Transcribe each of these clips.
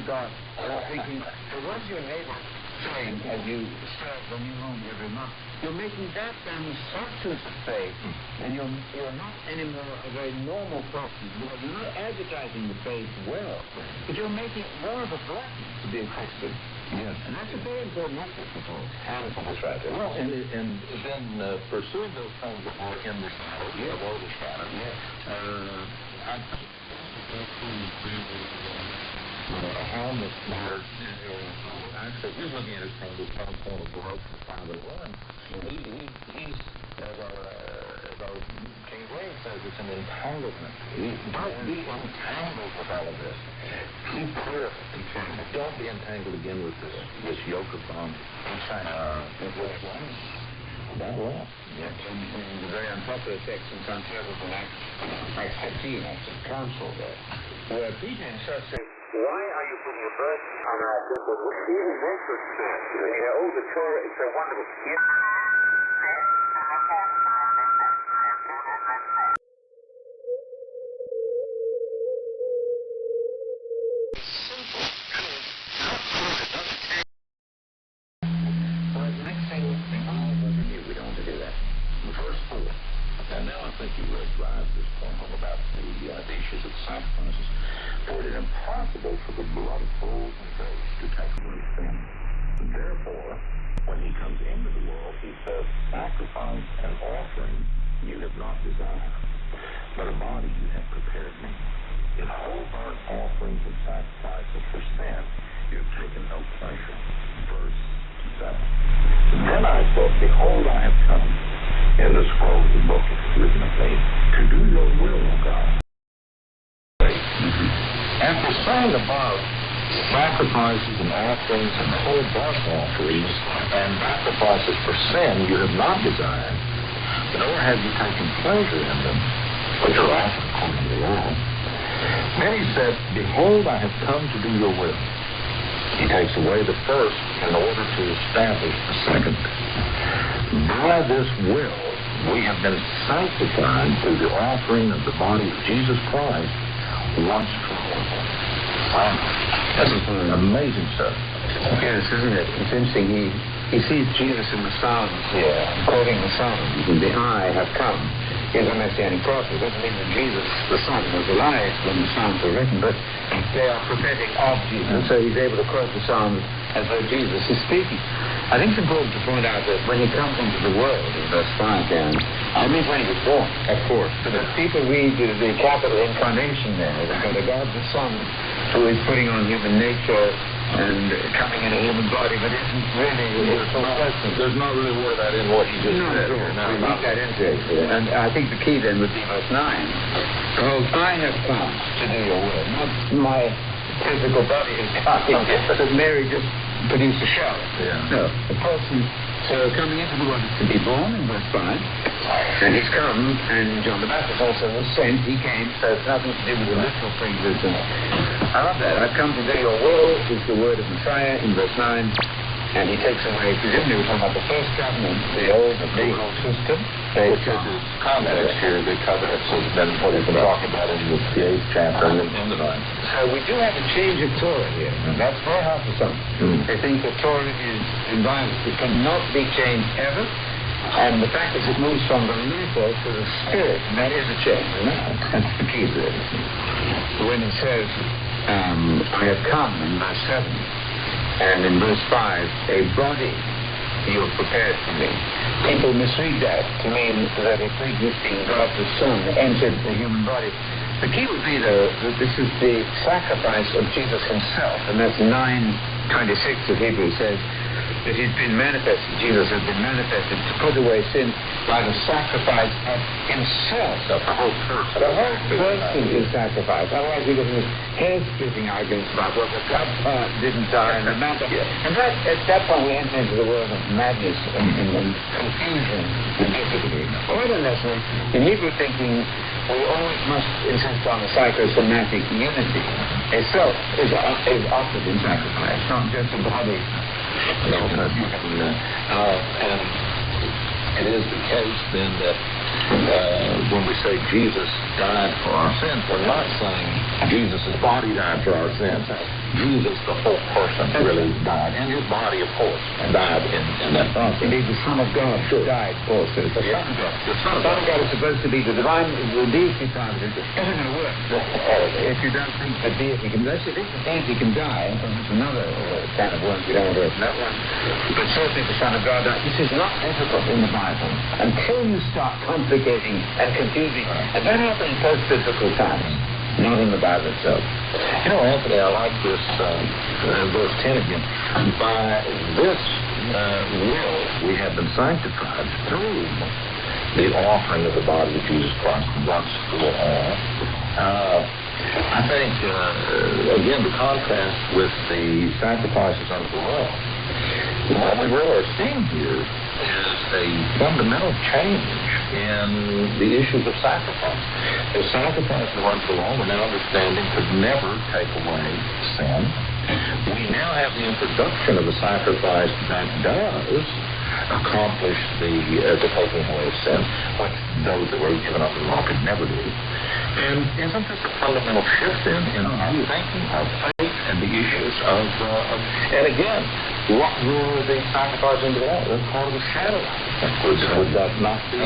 God. You're thinking, was your neighbor saying as you serve the new home every month? You're making that substance of faith, and you're not anymore a very normal person. You're not advertising the faith well, but you're making it more of a blessing to be a Christian. Yes. And that's a very important message, I suppose. That's right. Well, and then pursuing those things that were in the shadow, below the shadow. Yes. A harmless matter. Actually, he's looking at it from the standpoint of growth and Father One. He's as our King James says, it's an entanglement. Don't be entangled with all of this. Keep clear of it. Don't be entangled again with this yoke of bondage. Which one? That one. Yes, in the very unpopular text in Santiago of Acts 15, Acts of Council there, where Peter himself says, why are you putting a burden on our people? Even they could say, the Torah is so wonderful. Yes. And now I think you really drive this point home about the issues of sacrifices. For it is impossible for the blood of bulls and goats to take away sin. Therefore, when he comes into the world, he says, sacrifice and offering you have not desired, but a body you have prepared me. In whole burnt offerings and sacrifices for sin, you have taken no pleasure. Verse 7. Then I said, behold, I have come. In the scroll of the book is written of me, to do your will, O God. After saying above, sacrifices and offerings and whole burnt offerings and sacrifices for sin you have not desired, nor have you taken pleasure in them, which are offered according to the law. Then he said, behold, I have come to do your will. He takes away the first in order to establish the second. By this will, we have been sanctified through the offering of the body of Jesus Christ once for all. Wow. That's amazing stuff. Yes, isn't it? It's interesting. He sees Jesus in the Psalms, quoting the Psalms, the I have come. He has a messianic prophet. It doesn't mean that Jesus, the Son, was alive when the Psalms were written, but they are prophetic of Jesus. So he's able to quote the Psalms as though Jesus is speaking. I think it's important to point out that when he comes into the world, in verse 5, Dan, I mean when he was born, of course. So that people read the capital incarnation there, the God the Son, who is putting on human nature and coming in a human body, but isn't really there's not really word that in what he just said. We read that into it. And I think the key then would be verse 9. Behold, I have come to do your will. Not my physical body is coming. That Mary just produced a shell. No, the person coming into the world is to be born in verse 5. And he's come, and John the Baptist also was sent. He came, so it's nothing to do with the literal pre-existence. I love that. I've come to do your will is the word of Messiah in verse 9. And he takes away, presumably we're talking about the first covenant, the old legal system. Which is the context here, the covenants has been what he's been talking about in the 8th chapter and in the 9th. So we do have a change of Torah here. And that's very hard for some. They think that Torah is inviolate. It cannot be changed ever. And the fact is it moves from the letter to the spirit, and that is a change. That's the key to it. When it says, I have come in verse 7, and in verse 5, a body you have prepared for me. People misread that to mean that a pre-existing God the Son entered the human body. The key would be, though, that this is the sacrifice of Jesus himself, and that's 9:26 of Hebrews says that he's been manifested, Jesus has been manifested to put away sin by the sacrifice of himself. The whole person. The whole person is sacrificed. Otherwise we get this hair-splitting arguments about what the God part didn't die and the matter. And that, at that point we enter into the world of madness and confusion and difficulty. More than that, in Hebrew thinking, we always must insist on the psychosomatic unity. A self is offered in sacrifice, not just a body. And it is the case then that when we say Jesus died for our sins, we're not saying Jesus' body died for our sins. Jesus, the whole person, really died. And his body, of course, died in that process. Indeed, the Son of God died also. The Son of God is supposed to be the divine, the deity part of it. It doesn't work. If you don't think the deity can, unless you think the deity can die, it's another kind of work we don't want to open that one. But certainly the Son of God died. This is not ethical in the Bible until you start complicating and confusing. And that happens in post-biblical times, not in the Bible itself. You know, Anthony, I like this verse 10 again. By this will we have been sanctified through the offering of the body of Jesus Christ once for all. I think, again, the contrast with the sacrifices under the law, what we really are seeing here is a fundamental change in the issues of sacrifice. The sacrifice of the law, we're now understanding, could never take away sin. We now have the introduction of a sacrifice that does accomplish the taking away of sin, which those that were given up in the law could never do. And isn't this a fundamental shift in our thinking, our faith, and the issues of and again, what were the sacrifices in the law? They're part of the shadow. Would that not be?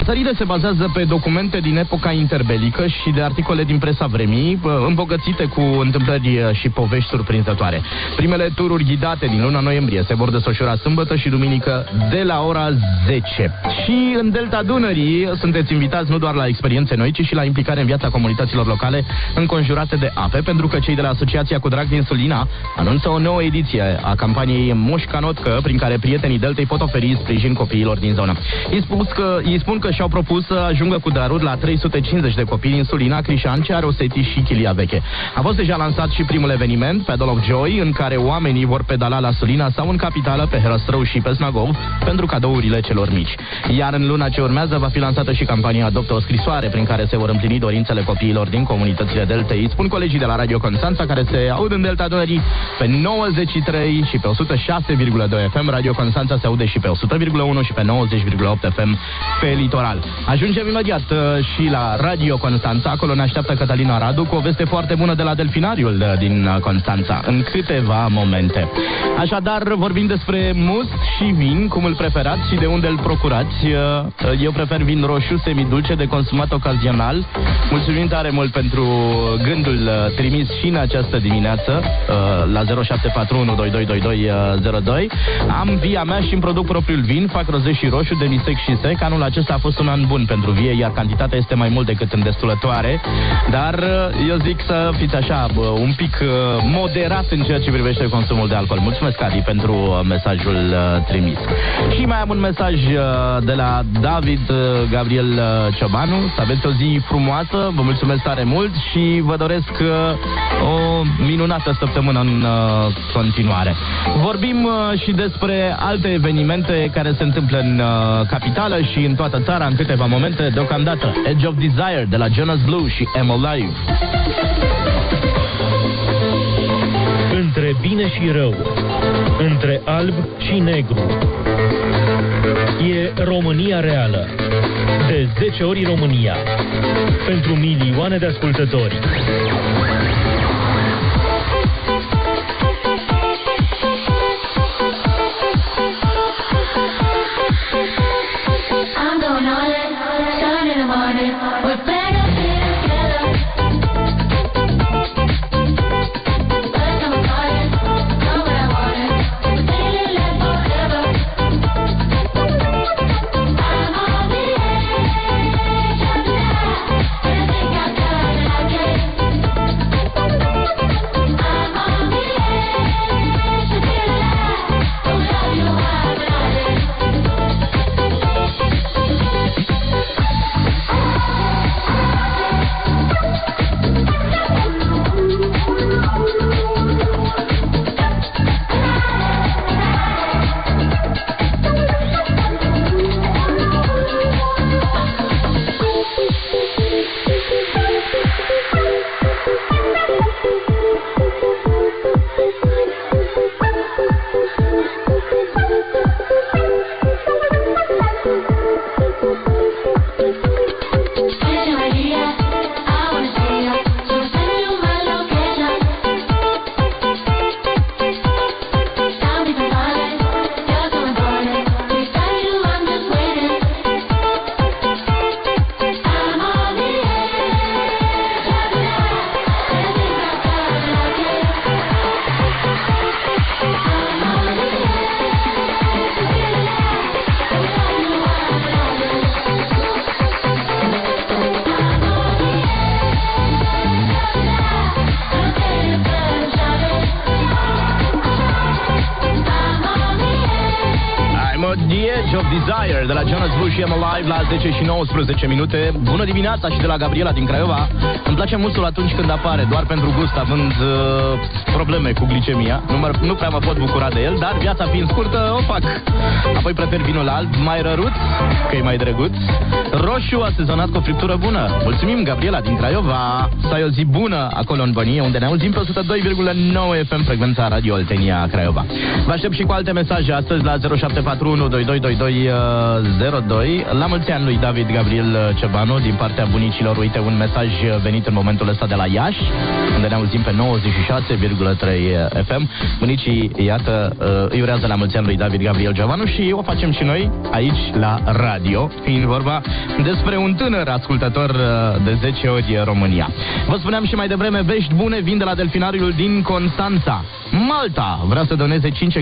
Sărire se bazează pe documente din epoca interbelică și de articole din presa vremii, îmbogățite cu întâmplări și povești surprinzătoare. Primele tururi ghidate din luna noiembrie se vor desfășura sâmbătă și duminică de la ora 10. Și în Delta Dunării sunteți invitați nu doar la experiențe noi, ci și la implicare în viața comunităților locale înconjurate de ape, pentru că cei de la Asociația Cu Drag din Sulina anunță o nouă ediție a campaniei Moș Canotcă, prin care prietenii Deltei pot oferi sprijin copiilor din zonă. Îi spun că și-au propus să ajungă cu daruri la 350 de copii din Sulina, Crișan, Cearoseti și Chilia Veche. A fost deja lansat și primul eveniment, Pedal of Joy, în care oamenii vor pedala la Sulina sau în capitală, pe Herăstrău și pe Snagov, pentru cadourile celor mici. Iar în luna ce urmează va fi lansată și campania Adoptă o scrisoare, prin care se vor împlini dorințele copiilor din comunitățile Deltei, spun colegii de la Radio Constanța, care se aud în Delta Dunării pe 93 și pe 106,2 FM. Radio Constanța se aude și pe 100,1 și pe 90,8 FM pe litoral. Ajungem imediat și la Radio Constanța. Acolo ne așteaptă Cătălina Radu cu o veste foarte bună de la delfinariul din Constanța în câteva momente. Așadar, vorbim despre must și vin, cum îl preferați și de unde îl procurați. Eu prefer vin roșu, semidulce, de consumat ocazional. Mulțumim tare mult pentru gândul trimis și în această dimineață la 0741 222202. Am via mea și îmi produc propriul vin, fac roze și roșu, demisec și sec. Anul acesta a fost un an bun pentru vie, iar cantitatea este mai mult decât îndestulătoare, dar eu zic să fiți așa un pic moderat în ceea ce privește consumul de alcool. Mulțumesc, Adi, pentru mesajul trimis. Și mai am un mesaj de la David Gabriel Ciobanu. Să aveți o zi frumoasă, vă mulțumesc tare mult și vă doresc o minunată săptămână în continuare. Vorbim și despre alte evenimente care se întâmplă în capitală și în toată țara în câteva momente. Deocamdată Edge of Desire de la Jonas Blue și Emo Live. Între bine și rău, între alb și negru, e România Reală. De 10 ori România. Pentru milioane de ascultători. The Edge of Desire de la Jonas Blue și Am Alive la 10 și 19 minute. Bună dimineața și de la Gabriela din Craiova. Îmi place musul atunci când apare, doar pentru gust, având probleme cu glicemia. Nu prea mă pot bucura de el, dar viața fiind scurtă, o fac. Apoi prefer vinul alb, mai răruț, că e mai drăguț. Roșu asezonat cu o friptură bună. Mulțumim, Gabriela din Craiova. Să ai o zi bună acolo în Bănie, unde ne auzim pe 102,9 FM, frecvența Radio Oltenia Craiova. Vă aștept și cu alte mesaje astăzi la 0741 222202. La mulți ani lui David Gabriel Cebanu din partea bunicilor. Uite, un mesaj venit în momentul ăsta de la Iași, unde ne auzim pe 96,3 FM. Bunicii, iată, îi urează la mulți ani lui David Gabriel Cebanu și o facem și noi aici la radio, fiind vorba despre un tânăr ascultător de 10 ori România. Vă spuneam și mai devreme, vești bune vin de la delfinariul din Constanța. Malta vrea să doneze 5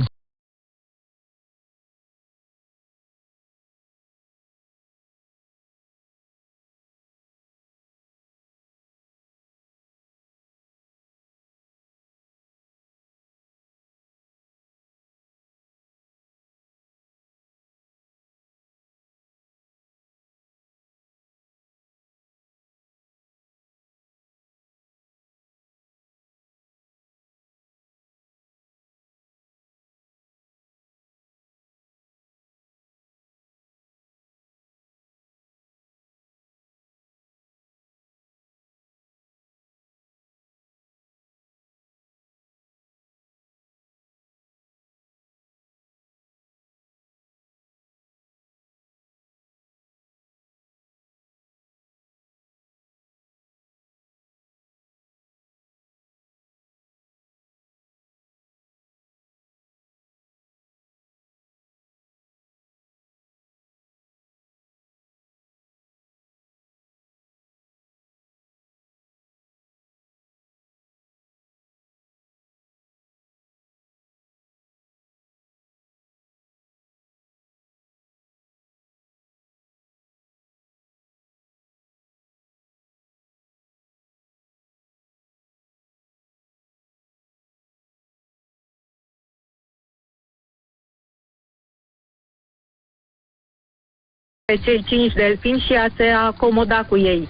cei 5 delfini și a se acomoda cu ei.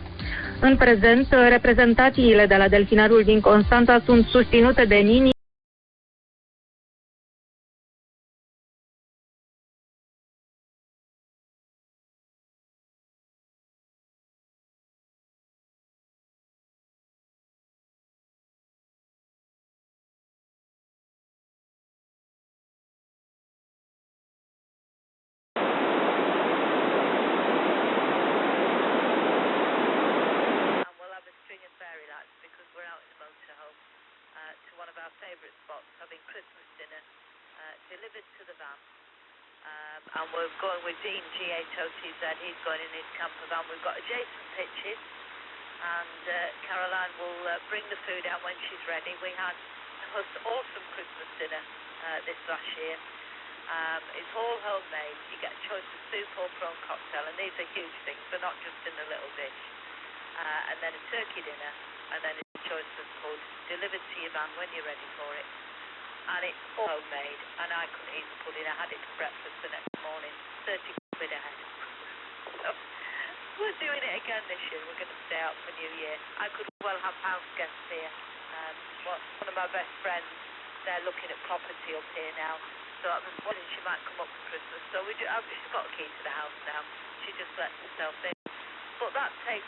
În prezent, reprezentațiile de la delfinarul din Constanța sunt susținute de Nini. Delivered to the van, and we're going with Dean G8OTZ. He's going in his camper van. We've got adjacent pitches, and Caroline will bring the food out when she's ready. We had the most awesome Christmas dinner this last year. It's all homemade. You get a choice of soup or prawn cocktail, and these are huge things. They're not just in a little dish. And then a turkey dinner, and then a choice of food delivered to your van when you're ready for it. And it's all homemade, and I couldn't eat the pudding. I had it for breakfast the next morning, 30 quid a head. So, we're doing it again this year. We're going to stay out for New Year. I could well have house guests here. One of my best friends, they're looking at property up here now, so I was wondering she might come up for Christmas. So she's got a key to the house now. She just lets herself in. But that takes